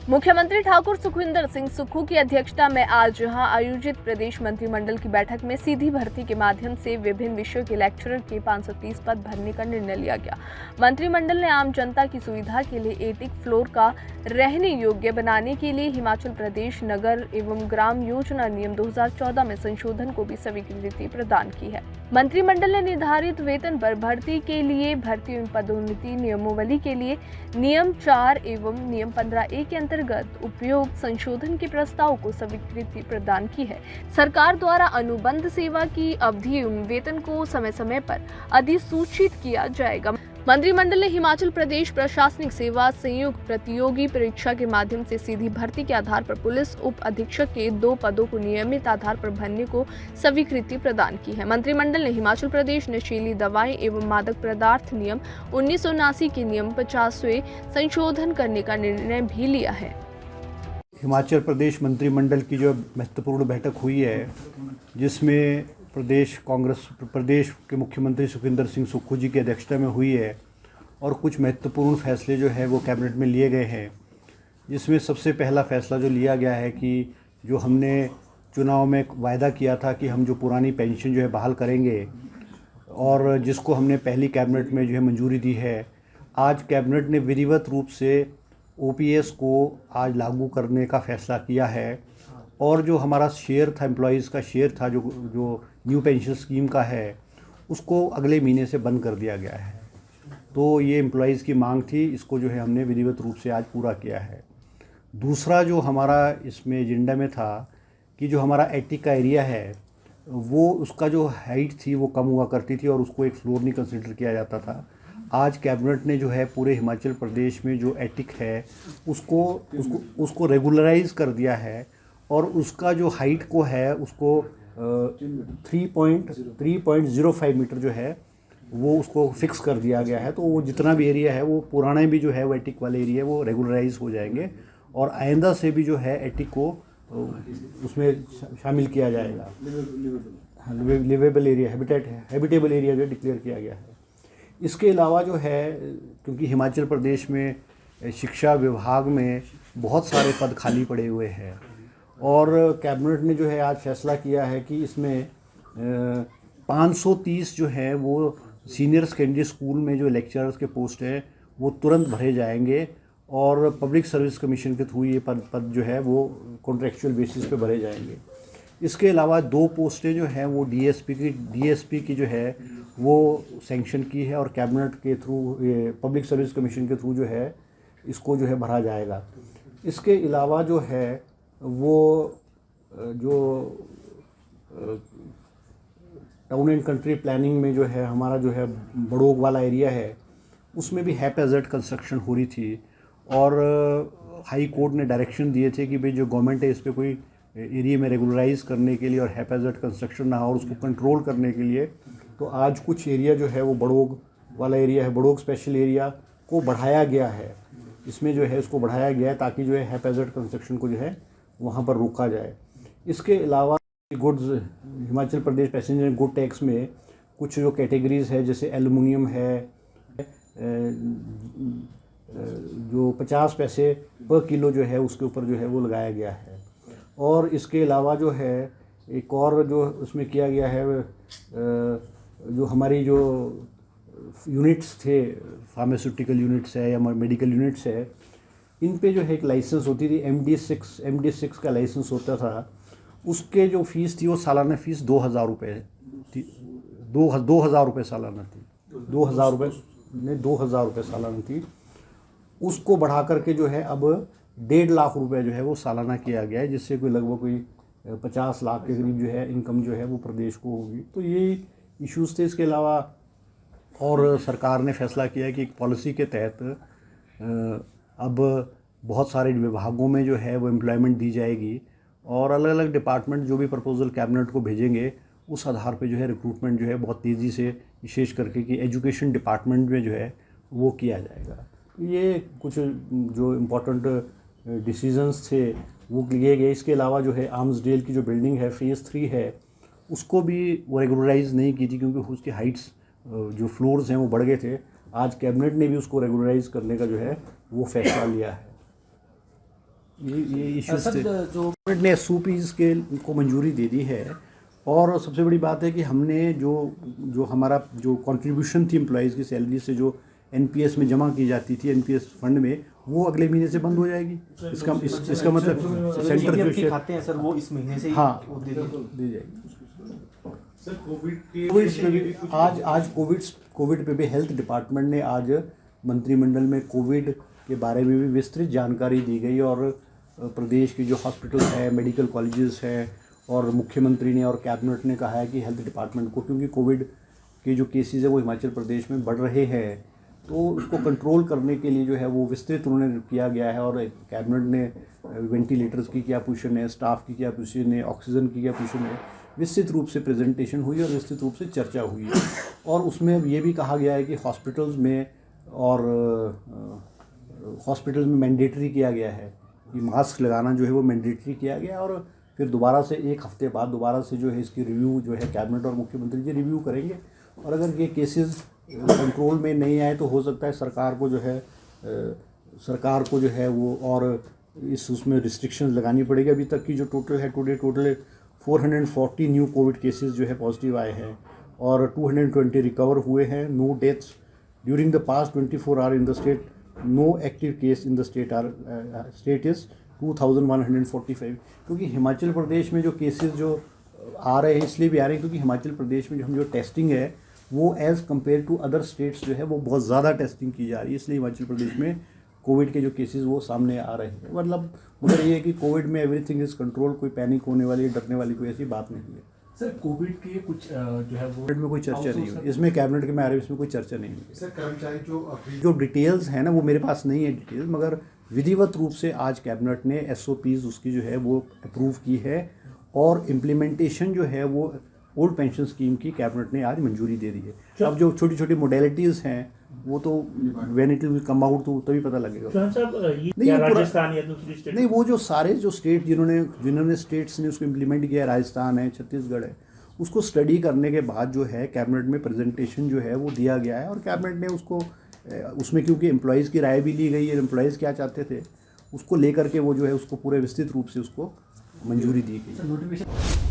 मुख्यमंत्री ठाकुर सुखविंदर सिंह सुक्खू की अध्यक्षता में आज यहां आयोजित प्रदेश मंत्रिमंडल की बैठक में सीधी भर्ती के माध्यम से विभिन्न विषयों के लेक्चरर के 530 पद भरने का निर्णय लिया गया। मंत्रिमंडल ने आम जनता की सुविधा के लिए एटिक फ्लोर का रहने योग्य बनाने के लिए हिमाचल प्रदेश नगर एवं ग्राम योजना नियम 2014 में संशोधन को भी स्वीकृति प्रदान की है। मंत्रिमंडल ने निर्धारित वेतन पर भर्ती के लिए भर्ती एवं पदोन्नति नियमावली के लिए नियम 4 एवं नियम 15A के अंतर्गत उपयोग संशोधन के प्रस्ताव को स्वीकृति प्रदान की है। सरकार द्वारा अनुबंध सेवा की अवधि एवं वेतन को समय समय पर अधिसूचित किया जाएगा। मंत्रिमंडल ने हिमाचल प्रदेश प्रशासनिक सेवा संयुक्त प्रतियोगी परीक्षा के माध्यम से सीधी भर्ती के आधार पर पुलिस उप अधीक्षक के 2 पदों को नियमित आधार पर भरने को स्वीकृति प्रदान की है। मंत्रिमंडल ने हिमाचल प्रदेश नशीली दवाएं एवं मादक पदार्थ नियम 1979 के नियम 50वें संशोधन करने का निर्णय भी लिया है। हिमाचल प्रदेश मंत्रिमंडल की जो महत्वपूर्ण बैठक हुई है, जिसमें प्रदेश के मुख्यमंत्री सुखविंदर सिंह सुक्खू जी की अध्यक्षता में हुई है और कुछ महत्वपूर्ण फैसले जो है वो कैबिनेट में लिए गए हैं। जिसमें सबसे पहला फैसला जो लिया गया है कि जो हमने चुनाव में वायदा किया था कि हम जो पुरानी पेंशन जो है बहाल करेंगे और जिसको हमने पहली कैबिनेट में जो है मंजूरी दी है, आज कैबिनेट ने विधिवत रूप से OPS को आज लागू करने का फैसला किया है। और जो हमारा शेयर था, एम्प्लॉयज़ का शेयर था जो न्यू पेंशन स्कीम का है, उसको अगले महीने से बंद कर दिया गया है। तो ये एम्प्लॉयज़ की मांग थी, इसको जो है हमने विधिवत रूप से आज पूरा किया है। दूसरा जो हमारा इसमें एजेंडा में था कि जो हमारा एटिक का एरिया है वो उसका जो हाइट थी वो कम हुआ करती थी और उसको एक फ्लोर नहीं कंसिडर किया जाता था। आज कैबिनेट ने जो है पूरे हिमाचल प्रदेश में जो एटिक है उसको रेगुलराइज कर दिया है और उसका जो हाइट को है उसको 3.05 मीटर जो है वो उसको फिक्स कर दिया गया है। तो वो जितना भी एरिया है वो पुराने भी जो है वो एटिक वाले एरिया वो रेगुलराइज हो जाएंगे और आइंदा से भी जो है एटिक को उसमें शामिल किया जाएगा। लिवेबल एरिया, हैबिटेबल एरिया जो डिक्लेयर किया गया है। इसके अलावा जो है, क्योंकि हिमाचल प्रदेश में शिक्षा विभाग में बहुत सारे पद खाली पड़े हुए हैं और कैबिनेट ने जो है आज फैसला किया है कि इसमें 530 जो है वो सीनियर सेकेंडरी स्कूल में जो लेक्चरर्स के पोस्ट हैं वो तुरंत भरे जाएंगे और पब्लिक सर्विस कमीशन के थ्रू ये पद जो है वो कॉन्ट्रेक्चुअल बेसिस पे भरे जाएंगे। इसके अलावा 2 पोस्टें जो हैं वो डीएसपी की जो है वो सैंक्शन की है और कैबिनेट के थ्रू पब्लिक सर्विस कमीशन के थ्रू जो है इसको जो है भरा जाएगा। इसके अलावा जो है वो जो टाउन एंड कंट्री प्लानिंग में जो है हमारा जो है बड़ोग वाला एरिया है उसमें भी हैप्पैज़र्ड कंस्ट्रक्शन हो रही थी और हाई कोर्ट ने डायरेक्शन दिए थे कि भाई जो गवर्नमेंट है इस पर कोई एरिया में रेगुलराइज करने के लिए और हैप्पैज़र्ड कंस्ट्रक्शन ना हो और उसको कंट्रोल करने के लिए तो आज कुछ एरिया जो है वो बड़ोग वाला एरिया है, बड़ोग स्पेशल एरिया को बढ़ाया गया है। इसमें जो है इसको बढ़ाया गया है ताकि जो है हैप्पैज़र्ड कंस्ट्रक्शन को जो है वहाँ पर रोका जाए। इसके अलावा goods Himachal Pradesh passenger good tax में कुछ जो कैटेगरीज़ है जैसे एल्युमिनियम है जो 50 पैसे पर किलो जो है उसके ऊपर जो है वो लगाया गया है। और इसके अलावा जो है एक और जो उसमें किया गया है जो हमारी जो यूनिट्स थे, फार्मास्यूटिकल यूनिट्स है या मेडिकल यूनिट्स है, इन पे जो है एक लाइसेंस होती थी MD6 का लाइसेंस होता था। उसके जो फ़ीस थी वो सालाना फ़ीस 2000 रुपये थी, 2000 रुपये सालाना थी, 2000 रुपये सालाना थी। उसको बढ़ा करके जो है अब 1.5 लाख रुपए जो है वो सालाना किया गया है, जिससे कोई लगभग कोई 50 लाख के करीब जो है इनकम जो है वो प्रदेश को होगी। तो ये इश्यूज़ थे। इसके अलावा और सरकार ने फैसला किया है कि एक पॉलिसी के तहत अब बहुत सारे विभागों में जो है वो एम्प्लॉयमेंट दी जाएगी और अलग अलग डिपार्टमेंट जो भी प्रपोजल कैबिनेट को भेजेंगे उस आधार पे जो है रिक्रूटमेंट जो है बहुत तेज़ी से, विशेष करके कि एजुकेशन डिपार्टमेंट में जो है वो किया जाएगा। ये कुछ जो इम्पोर्टेंट डिसीजंस थे वो लिए गए। इसके अलावा जो है आर्म्स डील की जो बिल्डिंग है फेज़ 3 है उसको भी वो रेगुलराइज़ नहीं की थी क्योंकि उसकी हाइट्स जो फ्लोर्स हैं वो बढ़ गए थे। आज कैबिनेट ने भी उसको रेगुलराइज़ करने का जो है वो फैसला लिया है। ये इश्यूज थे। सर जो गवर्नमेंट ने एसओपीज़ के को मंजूरी दे दी है, और सबसे बड़ी बात है कि हमने जो हमारा जो कंट्रीब्यूशन थी एम्प्लॉयज़ की सैलरी से जो एनपीएस में जमा की जाती थी, एनपीएस फंड में, वो अगले महीने से बंद हो जाएगी। इसका मतलब सेंटर जो के खाते हैं सर वो इस महीने से ही हाँ वो दे जाएगी। सर कोविड पे भी आज कोविड पे भी हेल्थ डिपार्टमेंट ने आज मंत्रिमंडल में कोविड के बारे में भी विस्तृत जानकारी दी गई, और प्रदेश के जो हॉस्पिटल है, मेडिकल कॉलेजेस है, और मुख्यमंत्री ने और कैबिनेट ने कहा है कि हेल्थ डिपार्टमेंट को, क्योंकि कोविड के जो केसेस है वो हिमाचल प्रदेश में बढ़ रहे हैं, तो उसको कंट्रोल करने के लिए जो है वो विस्तृत उन्होंने किया गया है। और कैबिनेट ने वेंटिलेटर्स की क्या पोजीशन है, स्टाफ की क्या पोजीशन है, ऑक्सीजन की क्या पोजीशन है, विस्तृत रूप से प्रेजेंटेशन हुई और विस्तृत रूप से चर्चा हुई। और उसमें ये भी कहा गया है कि हॉस्पिटल्स में मैंडेटरी किया गया है कि मास्क लगाना जो है वो मैंडेटरी किया गया है, और फिर दोबारा से एक हफ्ते बाद दोबारा से जो है इसकी रिव्यू जो है कैबिनेट और मुख्यमंत्री जी रिव्यू करेंगे। और अगर ये केसेस कंट्रोल में नहीं आए तो हो सकता है सरकार को जो है वो और उसमें रिस्ट्रिक्शंस लगानी पड़ेगी। अभी तक की जो टोटल है टोटल 440 न्यू कोविड केसेस जो है पॉजिटिव आए हैं, और 220 रिकवर हुए हैं। No deaths during the past 24 hour in the state. No active case in the state is 2145। क्योंकि हिमाचल प्रदेश में जो केसेस जो आ रहे हैं इसलिए भी आ रहे हैं क्योंकि हिमाचल प्रदेश में जो टेस्टिंग है वो as compare to other states जो है वो बहुत ज़्यादा टेस्टिंग की जा रही है, इसलिए हिमाचल प्रदेश में कोविड के जो केसेस वो सामने आ रहे हैं। मतलब मगर ये है कि कोविड में एवरीथिंग इज़ कंट्रोल, कोई पैनिक होने वाली, डरने वाली कोई ऐसी बात नहीं है। सर कोविड के कुछ जो है वो कोविड में कोई चर्चा नहीं हुई, इसमें कैबिनेट के में आ रहे इसमें कोई चर्चा नहीं हुई। सर कर्मचारी जो डिटेल्स हैं ना वो मेरे पास नहीं है डिटेल्स, मगर विधिवत रूप से आज कैबिनेट ने एसओपीज़ उसकी जो है वो अप्रूव की है, और इम्प्लीमेंटेशन जो है वो ओल्ड पेंशन स्कीम की कैबिनेट ने आज मंजूरी दे दी है। अब जो छोटी छोटी मोडेलिटीज़ हैं वो तो when it will come out तो तभी पता लगेगा। नहीं राजस्थान या दूसरी स्टेट नहीं, वो जो सारे जो स्टेट जिन्होंने स्टेट्स ने उसको इम्प्लीमेंट किया, राजस्थान है, छत्तीसगढ़ है, उसको स्टडी करने के बाद जो है कैबिनेट में प्रेजेंटेशन जो है वो दिया गया है, और कैबिनेट ने उसको उसमें क्योंकि एम्प्लॉयज़ की राय भी ली गई है, एम्प्लॉयज़ क्या चाहते थे उसको लेकर के वो जो है उसको पूरे विस्तृत रूप से उसको मंजूरी दी गई।